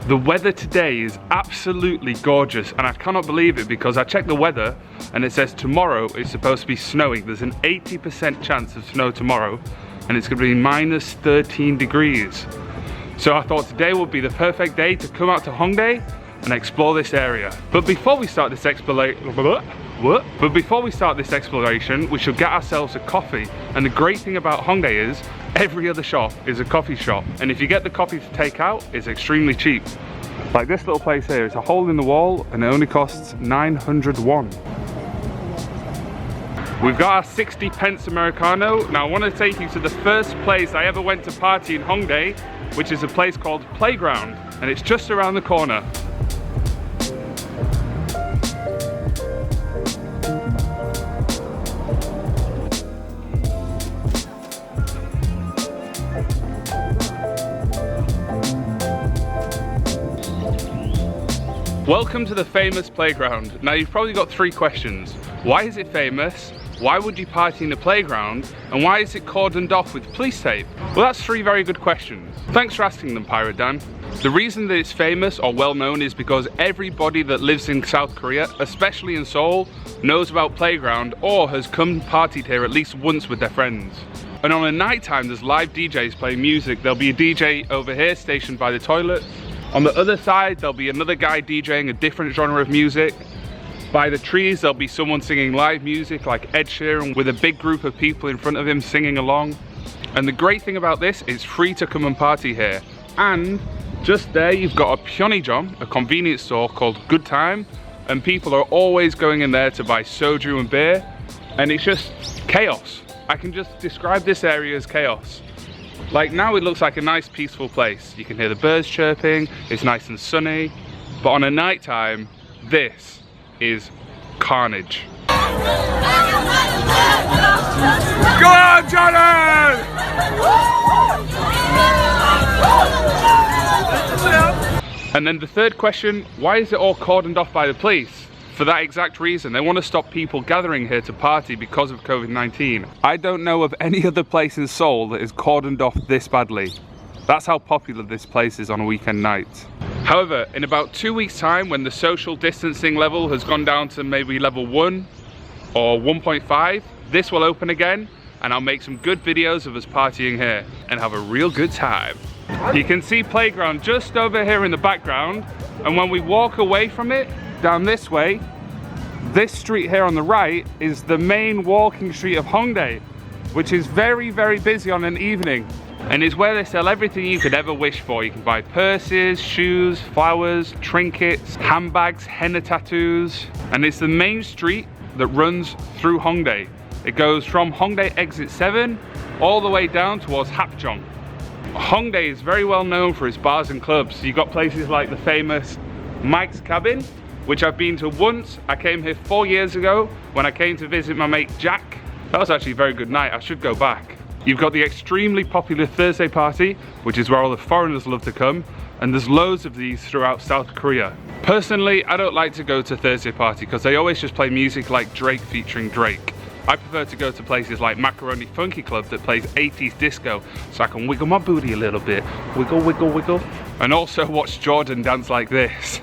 The weather today is absolutely gorgeous, and I cannot believe it because I checked the weather and it says tomorrow it's supposed to be snowing. There's an 80% chance of snow tomorrow, and it's going to be minus 13 degrees. So I thought today would be the perfect day to come out to Hongdae and explore this area. But before we start this exploration, we should get ourselves a coffee. And the great thing about Hongdae is every other shop is a coffee shop, and if you get the coffee to take out, it's extremely cheap. Like this little place here, it's a hole in the wall and it only costs 900 won. We've got our 60 pence Americano. Now I want to take you to the first place I ever went to party in Hongdae, which is a place called Playground, and it's just around the corner. Welcome to the famous playground. Now you've probably got three questions. Why is it famous? Why would you party in a playground? And why is it cordoned off with police tape? Well, that's three very good questions. Thanks for asking them, Pirate Dan. The reason that it's famous or well known is because everybody that lives in South Korea, especially in Seoul, knows about Playground or has come partied here at least once with their friends. And on a night time, there's live DJs playing music. There'll be a DJ over here stationed by the toilet. On the other side, there'll be another guy DJing a different genre of music. By the trees, there'll be someone singing live music like Ed Sheeran with a big group of people in front of him singing along. And the great thing about this, it's free to come and party here. And just there, you've got a Pyeongjong, a convenience store called Good Time. And people are always going in there to buy soju and beer. And it's just chaos. I can just describe this area as chaos. Like now it looks like a nice peaceful place. You can hear the birds chirping, it's nice and sunny. But on a night time, this is carnage. Go on, Johnny! And then the third question, why is it all cordoned off by the police? For that exact reason, they want to stop people gathering here to party because of COVID-19. I don't know of any other place in Seoul that is cordoned off this badly. That's how popular this place is on a weekend night. However, in about 2 weeks' time, when the social distancing level has gone down to maybe level 1 or 1.5, this will open again, and I'll make some good videos of us partying here and have a real good time. You can see Playground just over here in the background, and when we walk away from it, down this way, this street here on the right is the main walking street of Hongdae, which is very, very busy on an evening. And it's where they sell everything you could ever wish for. You can buy purses, shoes, flowers, trinkets, handbags, henna tattoos. And it's the main street that runs through Hongdae. It goes from Hongdae exit 7 all the way down towards Hapjeong. Hongdae is very well known for its bars and clubs. You've got places like the famous Mike's Cabin, which I've been to once. I came here 4 years ago when I came to visit my mate Jack. That was actually a very good night. I should go back. You've got the extremely popular Thursday party, which is where all the foreigners love to come, and there's loads of these throughout South Korea. Personally, I don't like to go to Thursday party because they always just play music like Drake featuring Drake. I prefer to go to places like Macaroni Funky Club that plays 80s disco, so I can wiggle my booty a little bit. Wiggle, wiggle, wiggle. And also watch Jordan dance like this.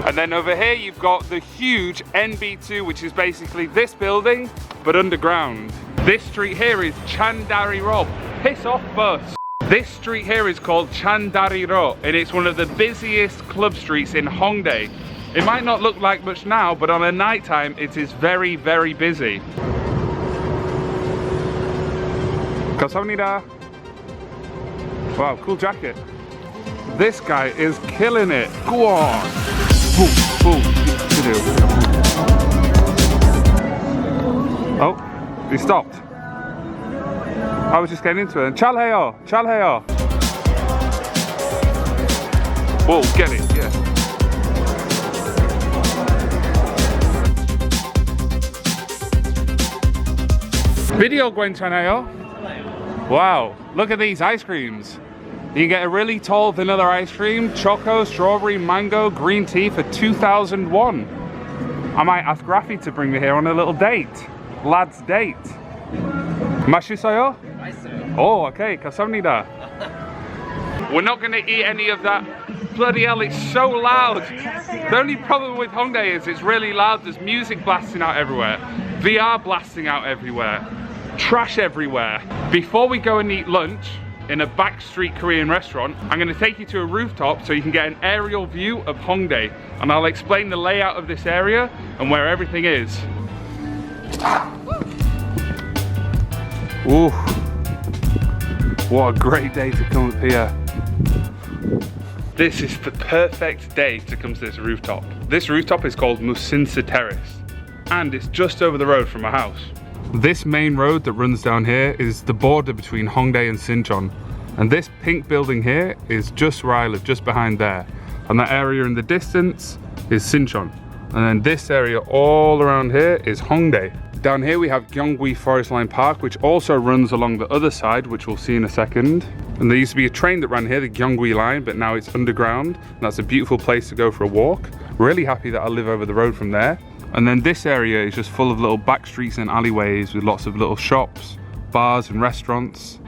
And then over here you've got the huge NB2, which is basically this building, but underground. This street here is Chandariro. Piss off, bus. This street here is called Chandariro, and it's one of the busiest club streets in Hongdae. It might not look like much now, but on a night time it is very, very busy. 감사합니다. Wow, cool jacket. This guy is killing it. Go on. Boom, boom. Oh, he stopped. I was just getting into it. Chalheo, chalheo. Whoa, get it, yeah. Video 괜찮아요? Wow, look at these ice creams. You can get a really tall vanilla ice cream, choco, strawberry, mango, green tea for 2,000 won. I might ask Rafi to bring me here on a little date. Lad's date. 맛있어요? 맛있어요. Oh, okay, 감사합니다. We're not going to eat any of that. Bloody hell, it's so loud. The only problem with Hongdae is it's really loud. There's music blasting out everywhere, VR blasting out everywhere, trash everywhere. Before we go and eat lunch in a backstreet Korean restaurant, I'm going to take you to a rooftop so you can get an aerial view of Hongdae, and I'll explain the layout of this area and where everything is. Ooh, what a great day to come up here. This is the perfect day to come to this rooftop. This rooftop is called Musinsa Terrace, and it's just over the road from my house. This main road that runs down here is the border between Hongdae and Sinchon. And this pink building here is just where I live, just behind there. And that area in the distance is Sinchon. And then this area all around here is Hongdae. Down here we have Gyeonggui Forest Line Park, which also runs along the other side, which we'll see in a second. And there used to be a train that ran here, the Gyeonggui line, but now it's underground. And that's a beautiful place to go for a walk. Really happy that I live over the road from there. And then this area is just full of little back streets and alleyways with lots of little shops, bars and restaurants.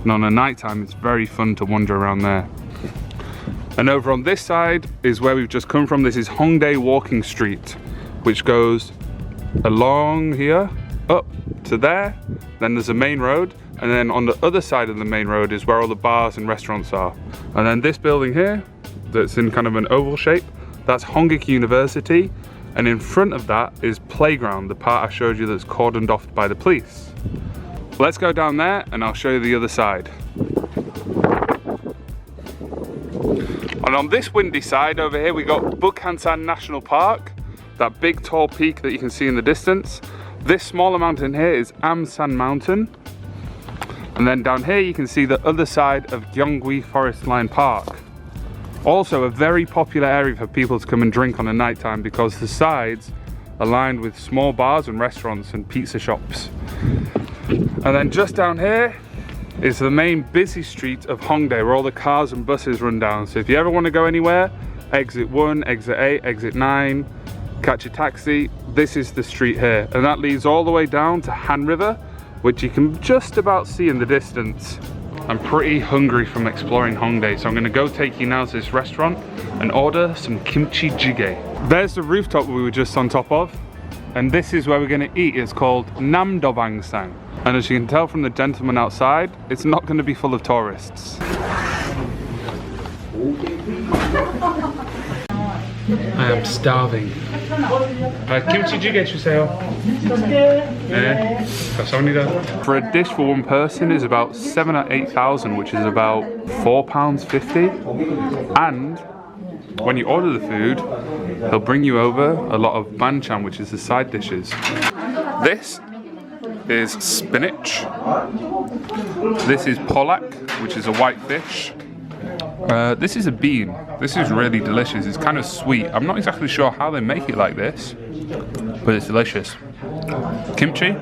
And on a night time, it's very fun to wander around there. And over on this side is where we've just come from. This is Hongdae Walking Street, which goes along here, up to there. Then there's a main road. And then on the other side of the main road is where all the bars and restaurants are. And then this building here, that's in kind of an oval shape, that's Hongik University. And in front of that is Playground, the part I showed you that's cordoned off by the police. Let's go down there and I'll show you the other side. And on this windy side over here, we got Bukhansan National Park, that big tall peak that you can see in the distance. This smaller mountain here is Amsan Mountain. And then down here you can see the other side of Gyeonggui Forest Line Park. Also a very popular area for people to come and drink on a night time because the sides are lined with small bars and restaurants and pizza shops. And then just down here is the main busy street of Hongdae where all the cars and buses run down. So if you ever want to go anywhere, exit 1, exit 8, exit 9, catch a taxi, this is the street here. And that leads all the way down to Han River, which you can just about see in the distance. I'm pretty hungry from exploring Hongdae, so I'm gonna go take you now to this restaurant and order some kimchi jjigae. There's the rooftop we were just on top of, and this is where we're gonna eat. It's called Namdobangsang. And as you can tell from the gentleman outside, it's not gonna be full of tourists. I am starving. Kimchi jjigae 주세요. 네, 감사합니다. For a dish for one person is about 7,000 or 8,000, which is about £4.50. And when you order the food, they'll bring you over a lot of banchan, which is the side dishes. This is spinach. This is polak, which is a white fish. This is a bean. This is really delicious. It's kind of sweet. I'm not exactly sure how they make it like this, but it's delicious. Kimchi,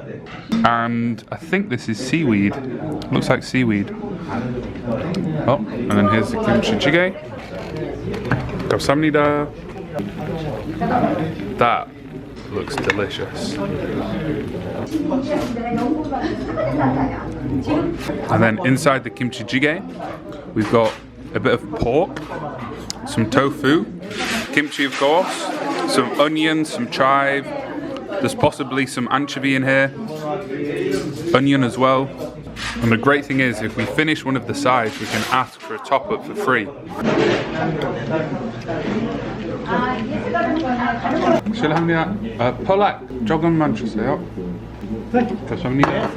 and I think this is seaweed. Looks like seaweed. Oh, and then here's the kimchi jjigae. 감사합니다. That looks delicious. And then inside the kimchi jjigae, we've got a bit of pork, some tofu, kimchi of course, some onion, some chive, there's possibly some anchovy in here, onion as well. And the great thing is, if we finish one of the sides, we can ask for a top-up for free. 실례합니다. polak 조금만 주세요. 감사합니다.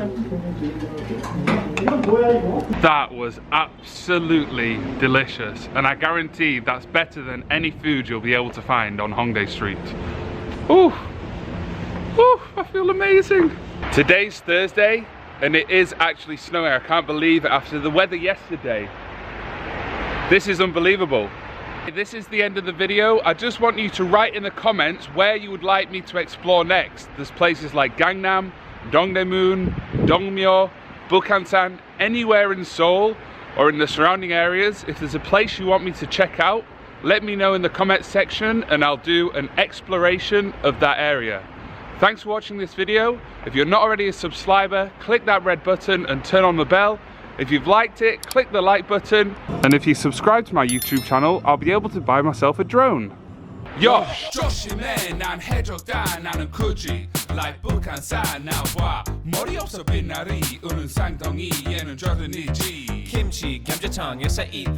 That was absolutely delicious, and I guarantee that's better than any food you'll be able to find on Hongdae Street. Ooh, ooh, I feel amazing. Today's Thursday, and it is actually snowing. I can't believe it after the weather yesterday. This is unbelievable. This is the end of the video. I just want you to write in the comments where you would like me to explore next. There's places like Gangnam, Dongdaemun, Dongmyo, Bukhansan, anywhere in Seoul or in the surrounding areas. If there's a place you want me to check out, let me know in the comments section and I'll do an exploration of that area. Thanks for watching this video. If you're not already a subscriber, click that red button and turn on the bell. If you've liked it, click the like button. And if you subscribe to my YouTube channel, I'll be able to buy myself a drone. Yosh! 조심해 난 해적다 나는 굳이 like 북한산 나와 머리 없어 빛나리 우는 쌍둥이 얘는 저든이지 김치 감자탕 역사 있다